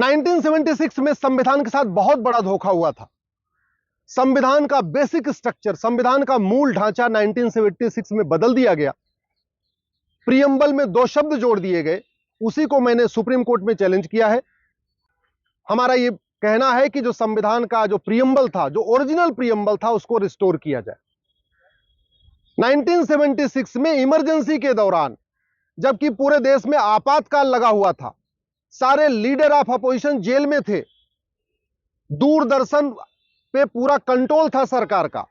1976 में संविधान के साथ बहुत बड़ा धोखा हुआ था। संविधान का बेसिक स्ट्रक्चर, संविधान का मूल ढांचा 1976 में बदल दिया गया। प्रियम्बल में 2 शब्द जोड़ दिए गए। उसी को मैंने सुप्रीम कोर्ट में चैलेंज किया है। हमारा यह कहना है कि जो संविधान का जो प्रियम्बल था, जो ओरिजिनल प्रियम्बल था, उसको रिस्टोर किया जाए। 1976 में इमरजेंसी के दौरान, जबकि पूरे देश में आपातकाल लगा हुआ था, सारे लीडर ऑफ अपोजिशन जेल में थे, दूरदर्शन पे पूरा कंट्रोल था सरकार का,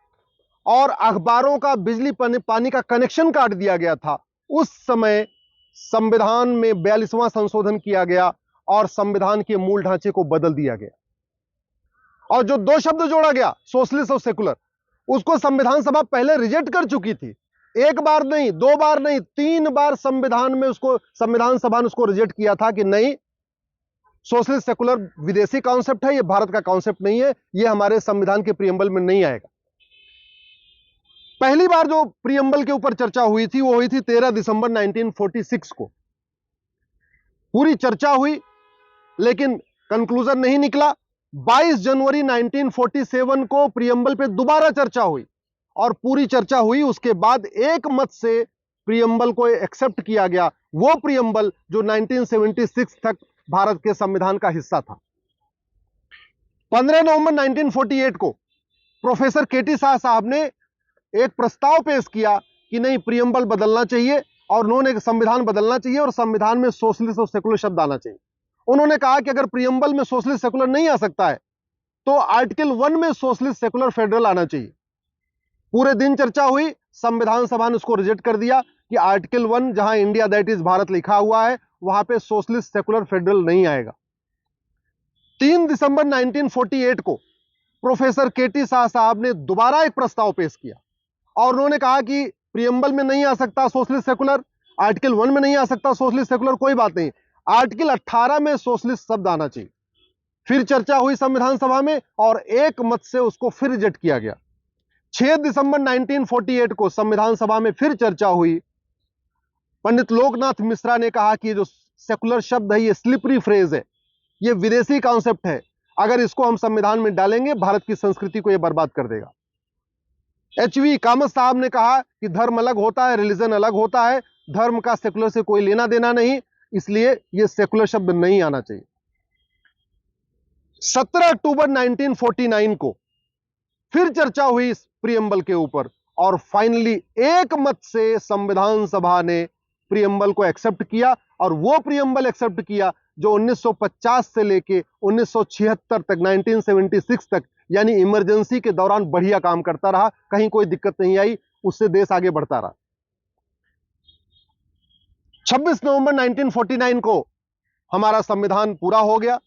और अखबारों का बिजली पानी का कनेक्शन काट दिया गया था। उस समय संविधान में 42वां संशोधन किया गया और संविधान के मूल ढांचे को बदल दिया गया। और जो 2 शब्द जोड़ा गया, सोशलिस्ट और सेकुलर, उसको संविधान सभा पहले रिजेक्ट कर चुकी थी। 1 बार नहीं, 2 बार नहीं, 3 बार संविधान सभा ने उसको रिजेक्ट किया था कि नहीं, सोशलिस्ट सेकुलर विदेशी कॉन्सेप्ट है, यह भारत का कॉन्सेप्ट नहीं है, यह हमारे संविधान के प्रियम्बल में नहीं आएगा। पहली बार जो प्रियम्बल के ऊपर चर्चा हुई थी, वो हुई थी 13 दिसंबर 1946 को। पूरी चर्चा हुई, लेकिन कंक्लूजन नहीं निकला। 22 जनवरी 1947 को प्रियम्बल पे दोबारा चर्चा हुई और पूरी चर्चा हुई। उसके बाद एक मत से प्रियम्बल को एक्सेप्ट किया गया, वो प्रियम्बल जो 1976 तक भारत के संविधान का हिस्सा था। 15 नवंबर 1948 को प्रोफेसर केटी शाह साहब ने एक प्रस्ताव पेश किया कि नहीं, प्रियम्बल बदलना चाहिए, और उन्होंने संविधान बदलना चाहिए और संविधान में सोशलिस्ट और सेकुलर शब्द आना चाहिए। उन्होंने कहा कि अगर प्रियम्बल में सोशलिस्ट सेकुलर नहीं आ सकता है, तो आर्टिकल 1 में सोशलिस्ट सेकुलर फेडरल आना चाहिए। पूरे दिन चर्चा हुई, संविधान सभा ने उसको रिजेक्ट कर दिया कि आर्टिकल 1, जहां इंडिया दैट इज भारत लिखा हुआ है, वहां पे सोशलिस्ट सेकुलर फेडरल नहीं आएगा। 3 दिसंबर 1948 को प्रोफेसर केटी शाह साहब ने दोबारा एक प्रस्ताव पेश किया और उन्होंने कहा कि प्रियम्बल में नहीं आ सकता सोशलिस्ट सेकुलर, आर्टिकल 1 में नहीं आ सकता सोशलिस्ट सेकुलर, कोई बात नहीं, आर्टिकल 18 में सोशलिस्ट शब्द आना चाहिए। फिर चर्चा हुई संविधान सभा में और एक मत से उसको फिर रिजेक्ट किया गया। 6 दिसंबर 1948 को संविधान सभा में फिर चर्चा हुई। पंडित लोकनाथ मिश्रा ने कहा कि जो सेकुलर शब्द है, ये स्लिपरी फ्रेज है, ये विदेशी कॉन्सेप्ट है, अगर इसको हम संविधान में डालेंगे, भारत की संस्कृति को यह बर्बाद कर देगा। एचवी कामत साहब ने कहा कि धर्म अलग होता है, रिलीजन अलग होता है, धर्म का सेकुलर से कोई लेना देना नहीं, इसलिए यह सेकुलर शब्द नहीं आना चाहिए। 17 अक्टूबर 1949 को फिर चर्चा हुई इस प्रियम्बल के ऊपर और फाइनली एक मत से संविधान सभा ने प्रियम्बल को एक्सेप्ट किया, और वो प्रियम्बल एक्सेप्ट किया जो 1950 से लेके 1976 तक, 1976 तक, यानी इमरजेंसी के दौरान बढ़िया काम करता रहा, कहीं कोई दिक्कत नहीं आई, उससे देश आगे बढ़ता रहा। 26 नवंबर 1949 को हमारा संविधान पूरा हो गया।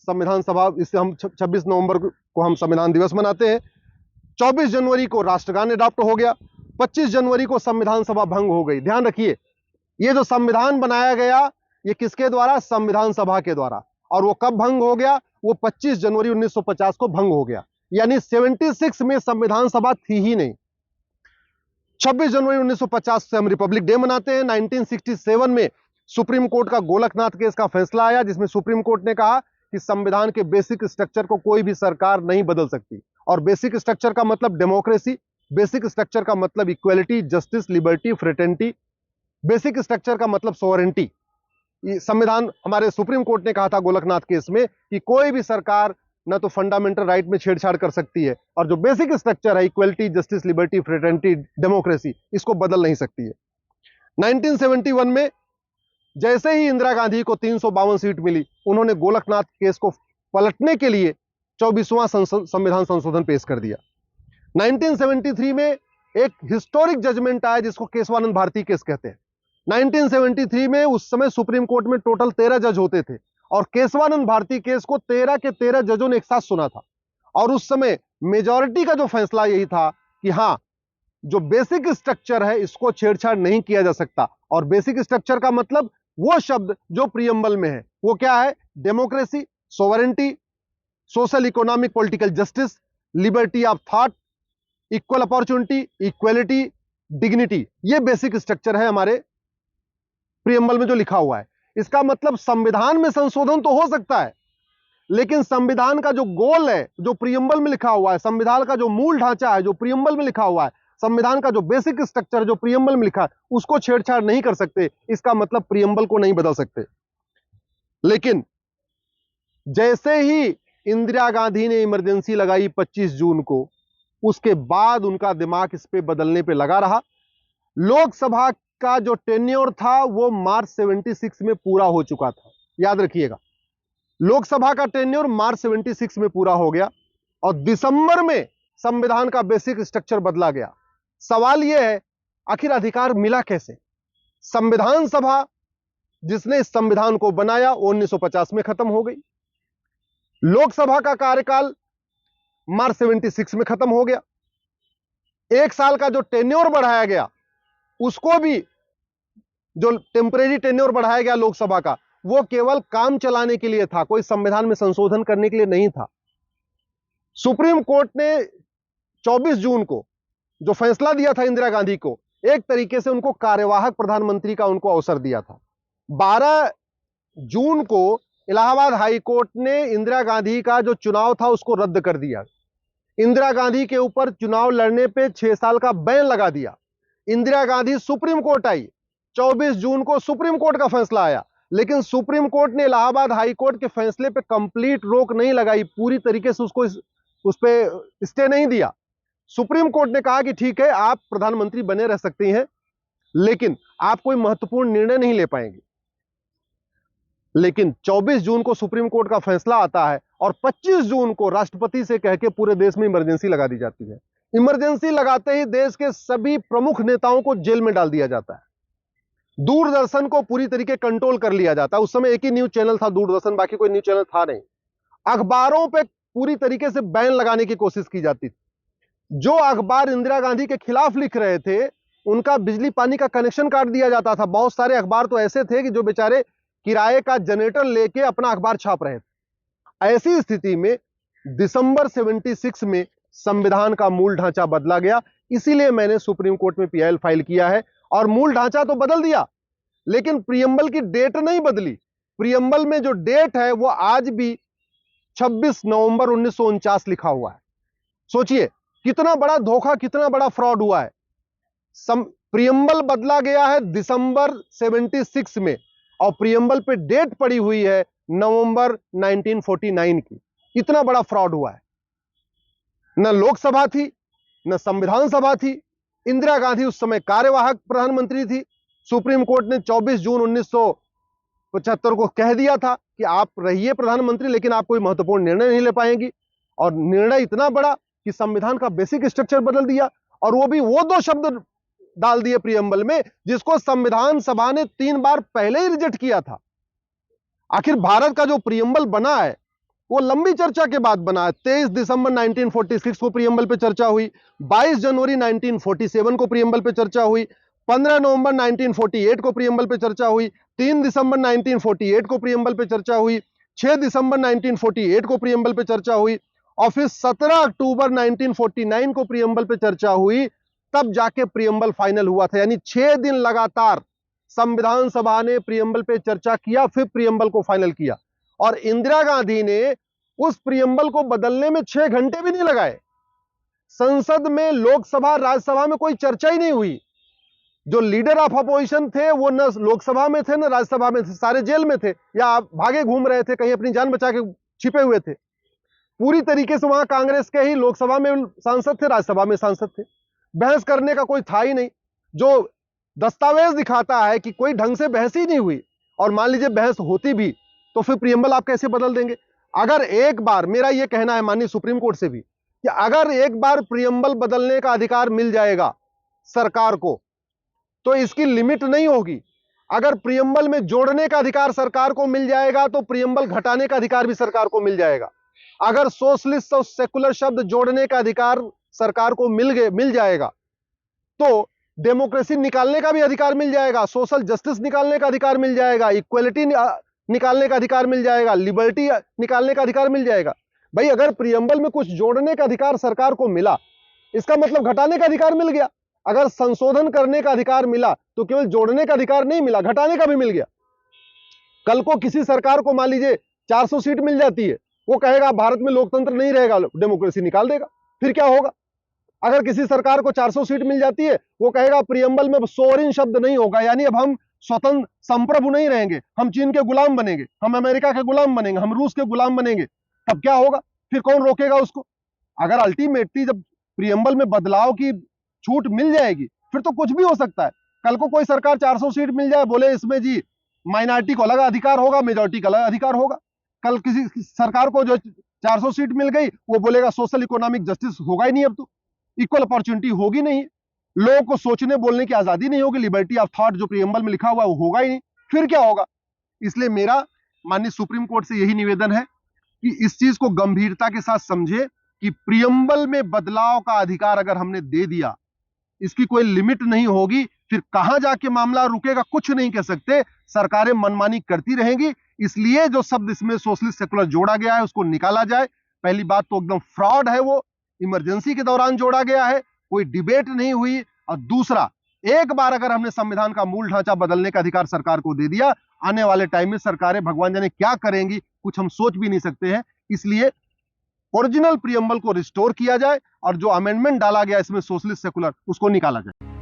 संविधान सभा, इससे हम 26 नवंबर को हम संविधान दिवस मनाते हैं। 24 जनवरी को राष्ट्रगान अडॉप्ट हो गया। 25 जनवरी को संविधान सभा भंग हो गई। ध्यान रखिए, ये जो संविधान बनाया गया, ये किसके द्वारा? संविधान सभा के द्वारा। और वो कब भंग हो गया? वो 25 जनवरी 1950 को भंग हो गया, यानी 76 में संविधान सभा थी ही नहीं। 26 जनवरी 1950 से हम रिपब्लिक डे मनाते हैं। 1967 में सुप्रीम कोर्ट का गोलकनाथ केस का फैसला आया, जिसमें सुप्रीम कोर्ट ने कहा कि संविधान के बेसिक स्ट्रक्चर को कोई भी सरकार नहीं बदल सकती। और बेसिक स्ट्रक्चर का मतलब डेमोक्रेसी, बेसिक स्ट्रक्चर का मतलब equality, justice, liberty, fraternity, basic structure का मतलब सोवरेंटी। संविधान, हमारे सुप्रीम कोर्ट ने कहा था गोलकनाथ केस में कि कोई भी सरकार न तो फंडामेंटल राइट में छेड़छाड़ कर सकती है, और जो बेसिक स्ट्रक्चर है equality, justice, liberty, fraternity, democracy, इसको बदल नहीं सकती है। 1971 में जैसे ही इंदिरा गांधी को 352 सीट मिली, उन्होंने गोलकनाथ केस को पलटने के लिए 24वां संविधान संशोधन पेश कर दिया। 1973 में एक हिस्टोरिक जजमेंट आया जिसको केशवानंद भारती केस कहते हैं। 1973 में उस समय सुप्रीम कोर्ट में टोटल 13 जज होते थे और केशवानंद भारती केस को 13 के 13 जजों ने एक साथ सुना था। और उस समय मेजॉरिटी का जो फैसला यही था कि हां, जो बेसिक स्ट्रक्चर है इसको छेड़छाड़ नहीं किया जा सकता। और बेसिक स्ट्रक्चर का मतलब वो शब्द जो प्रियम्बल में है, वो क्या है? Democracy, sovereignty, social, economic, political justice, liberty of thought, equal opportunity, equality, dignity, ये बेसिक स्ट्रक्चर है हमारे प्रियम्बल में जो लिखा हुआ है। इसका मतलब संविधान में संशोधन तो हो सकता है, लेकिन संविधान का जो गोल है, जो प्रियम्बल में लिखा हुआ है, संविधान का जो मूल ढांचा है जो प्रियम्बल में लिखा हुआ है, संविधान का जो बेसिक स्ट्रक्चर जो प्रियम्बल में लिखा है, उसको छेड़छाड़ नहीं कर सकते। इसका मतलब प्रियम्बल को नहीं बदल सकते। लेकिन जैसे ही इंदिरा गांधी ने इमरजेंसी लगाई 25 जून को, उसके बाद उनका दिमाग इस पे बदलने पे लगा रहा। लोकसभा का जो टेन्योर था वो मार्च 76 में पूरा हो चुका था, याद रखिएगा। लोकसभा का टेन्योर मार्च 76 में पूरा हो गया और दिसंबर में संविधान का बेसिक स्ट्रक्चर बदला गया। सवाल यह है, आखिर अधिकार मिला कैसे? संविधान सभा जिसने इस संविधान को बनाया वो 1950 में खत्म हो गई। लोकसभा का कार्यकाल मार्च 76 में खत्म हो गया। 1 साल का जो टेन्योर बढ़ाया गया, उसको भी जो टेम्परेरी टेन्योर बढ़ाया गया लोकसभा का, वो केवल काम चलाने के लिए था, कोई संविधान में संशोधन करने के लिए नहीं था। सुप्रीम कोर्ट ने 24 जून को जो फैसला दिया था इंदिरा गांधी को, एक तरीके से उनको कार्यवाहक प्रधानमंत्री का उनको अवसर दिया था। 12 जून को इलाहाबाद हाई कोर्ट ने इंदिरा गांधी का जो चुनाव था उसको रद्द कर दिया। इंदिरा गांधी के ऊपर चुनाव लड़ने पे 6 साल का बैन लगा दिया। इंदिरा गांधी सुप्रीम कोर्ट आई। 24 जून को सुप्रीम कोर्ट का फैसला आया, लेकिन सुप्रीम कोर्ट ने इलाहाबाद हाई कोर्ट के फैसले पे कंप्लीट रोक नहीं लगाई, पूरी तरीके से उसको उस पे स्टे नहीं दिया। सुप्रीम कोर्ट ने कहा कि ठीक है, आप प्रधानमंत्री बने रह सकती हैं, लेकिन आप कोई महत्वपूर्ण निर्णय नहीं ले पाएंगे। लेकिन 24 जून को सुप्रीम कोर्ट का फैसला आता है और 25 जून को राष्ट्रपति से कह के पूरे देश में इमरजेंसी लगा दी जाती है। इमरजेंसी लगाते ही देश के सभी प्रमुख नेताओं को जेल में डाल दिया जाता है। दूरदर्शन को पूरी तरीके कंट्रोल कर लिया जाता है। उस समय एक ही न्यूज चैनल था दूरदर्शन, बाकी कोई न्यूज चैनल था नहीं। अखबारों पे पूरी तरीके से बैन लगाने की कोशिश की जाती थी। जो अखबार इंदिरा गांधी के खिलाफ लिख रहे थे, उनका बिजली पानी का कनेक्शन काट दिया जाता था। बहुत सारे अखबार तो ऐसे थे कि जो बेचारे किराए का जनरेटर लेके अपना अखबार छाप रहे थे। ऐसी स्थिति में दिसंबर 76 में संविधान का मूल ढांचा बदला गया। इसीलिए मैंने सुप्रीम कोर्ट में पीआईएल फाइल किया है। और मूल ढांचा तो बदल दिया, लेकिन प्रियम्बल की डेट नहीं बदली। प्रियम्बल में जो डेट है वो आज भी 26 नवंबर 1949 लिखा हुआ है। सोचिए कितना बड़ा धोखा, कितना बड़ा फ्रॉड हुआ है। प्रियम्बल बदला गया है दिसंबर 76 में और प्रियम्बल पे डेट पड़ी हुई है नवंबर 1949 की। इतना बड़ा फ्रॉड हुआ है। न लोकसभा थी, न संविधान सभा थी। इंदिरा गांधी उस समय कार्यवाहक प्रधानमंत्री थी। सुप्रीम कोर्ट ने 24 जून 1975 को कह दिया था कि आप रहिए प्रधानमंत्री, लेकिन आप कोई महत्वपूर्ण निर्णय नहीं ले पाएंगी। और निर्णय इतना बड़ा कि संविधान का बेसिक स्ट्रक्चर बदल दिया, और वो भी वो 2 शब्द डाल दिए प्रियम्बल में जिसको संविधान सभा ने 3 बार पहले ही रिजेक्ट किया था। आखिर भारत का जो प्रियम्बल बना है वो लंबी चर्चा के बाद बना है। 23 दिसंबर 1946 को प्रियम्बल पे चर्चा हुई, 22 जनवरी 1947 को प्रियम्बल पे चर्चा हुई, 15 नवंबर 1948 को प्रियम्बल पे चर्चा हुई, 3 दिसंबर 1948 को प्रियम्बल पे चर्चा हुई, 6 दिसंबर 1948 को प्रियम्बल पे चर्चा हुई, और फिर 17 अक्टूबर 1949 को प्रियम्बल पे चर्चा हुई। तब जाके प्रियम्बल फाइनल हुआ था। यानी 6 दिन लगातार संविधान सभा ने प्रियम्बल पे चर्चा किया, फिर प्रियम्बल को फाइनल किया। और इंदिरा गांधी ने उस प्रियम्बल को बदलने में 6 घंटे भी नहीं लगाए। संसद में, लोकसभा, राज्यसभा में कोई चर्चा ही नहीं हुई। जो लीडर ऑफ अपोजिशन थे वो न लोकसभा में थे न राज्यसभा में थे, सारे जेल में थे या भागे घूम रहे थे, कहीं अपनी जान बचा के छिपे हुए थे। पूरी तरीके से वहां कांग्रेस के ही लोकसभा में सांसद थे, राज्यसभा में सांसद थे। बहस करने का कोई था ही नहीं। जो दस्तावेज दिखाता है कि कोई ढंग से बहस ही नहीं हुई। और मान लीजिए बहस होती भी तो फिर प्रियम्बल आप कैसे बदल देंगे? अगर एक बार, मेरा यह कहना है माननीय सुप्रीम कोर्ट से भी, कि अगर एक बार प्रियम्बल बदलने का अधिकार मिल जाएगा सरकार को, तो इसकी लिमिट नहीं होगी। अगर प्रियम्बल में जोड़ने का अधिकार सरकार को मिल जाएगा तो प्रियम्बल घटाने का अधिकार भी सरकार को मिल जाएगा। अगर सोशलिस्ट और सेकुलर शब्द जोड़ने का अधिकार सरकार को मिल जाएगा तो डेमोक्रेसी निकालने का भी अधिकार मिल जाएगा, सोशल जस्टिस निकालने का अधिकार मिल जाएगा, इक्वलिटी निकालने का अधिकार मिल जाएगा, लिबर्टी निकालने का अधिकार मिल जाएगा। भाई अगर प्रियम्बल में कुछ जोड़ने का अधिकार सरकार को मिला, इसका मतलब घटाने का अधिकार मिल गया। अगर संशोधन करने का अधिकार मिला तो केवल जोड़ने का अधिकार नहीं मिला, घटाने का भी मिल गया। कल को किसी सरकार को मान लीजिए 400 सीट मिल जाती है वो कहेगा भारत में लोकतंत्र नहीं रहेगा, डेमोक्रेसी निकाल देगा। फिर क्या होगा? अगर किसी सरकार को 400 सीट मिल जाती है, वो कहेगा प्रियम्बल में सोवरिन शब्द नहीं होगा, यानी अब हम स्वतंत्र संप्रभु नहीं रहेंगे, हम चीन के गुलाम बनेंगे, हम अमेरिका के गुलाम बनेंगे, हम रूस के गुलाम बनेंगे। तब क्या होगा? फिर कौन रोकेगा उसको? अगर अल्टीमेटली जब प्रियम्बल में बदलाव की छूट मिल जाएगी, फिर तो कुछ भी हो सकता है। कल को कोई सरकार 400 सीट मिल जाए, बोले इसमें जी माइनॉरिटी को अलग अधिकार होगा, मेजॉरिटी का अलग अधिकार होगा। कल किसी सरकार को जो 400 सीट मिल गई, वो बोलेगा सोशल इकोनॉमिक जस्टिस होगा ही नहीं, अब तो इक्वल अपॉर्चुनिटी होगी नहीं, लोगों को सोचने बोलने की आजादी नहीं होगी, लिबर्टी ऑफ थॉट जो प्रियम्बल में लिखा हुआ है वो होगा ही नहीं। फिर क्या होगा? इसलिए मेरा माननीय सुप्रीम कोर्ट से यही निवेदन है कि इस चीज को गंभीरता के साथ समझे कि प्रियम्बल में बदलाव का अधिकार अगर हमने दे दिया, इसकी कोई लिमिट नहीं होगी, फिर कहां जाके मामला रुकेगा कुछ नहीं कह सकते, सरकारें मनमानी करती रहेंगी। इसलिए जो शब्द इसमें सोशलिस्ट सेकुलर जोड़ा गया है उसको निकाला जाए। पहली बात तो एकदम फ्रॉड है, वो इमरजेंसी के दौरान जोड़ा गया है, कोई डिबेट नहीं हुई। और दूसरा, एक बार अगर हमने संविधान का मूल ढांचा बदलने का अधिकार सरकार को दे दिया, आने वाले टाइम में सरकारें भगवान जाने क्या करेंगी, कुछ हम सोच भी नहीं सकते हैं। इसलिए ओरिजिनल प्रियम्बल को रिस्टोर किया जाए और जो अमेंडमेंट डाला गया इसमें सोशलिस्ट सेकुलर, उसको निकाला जाए।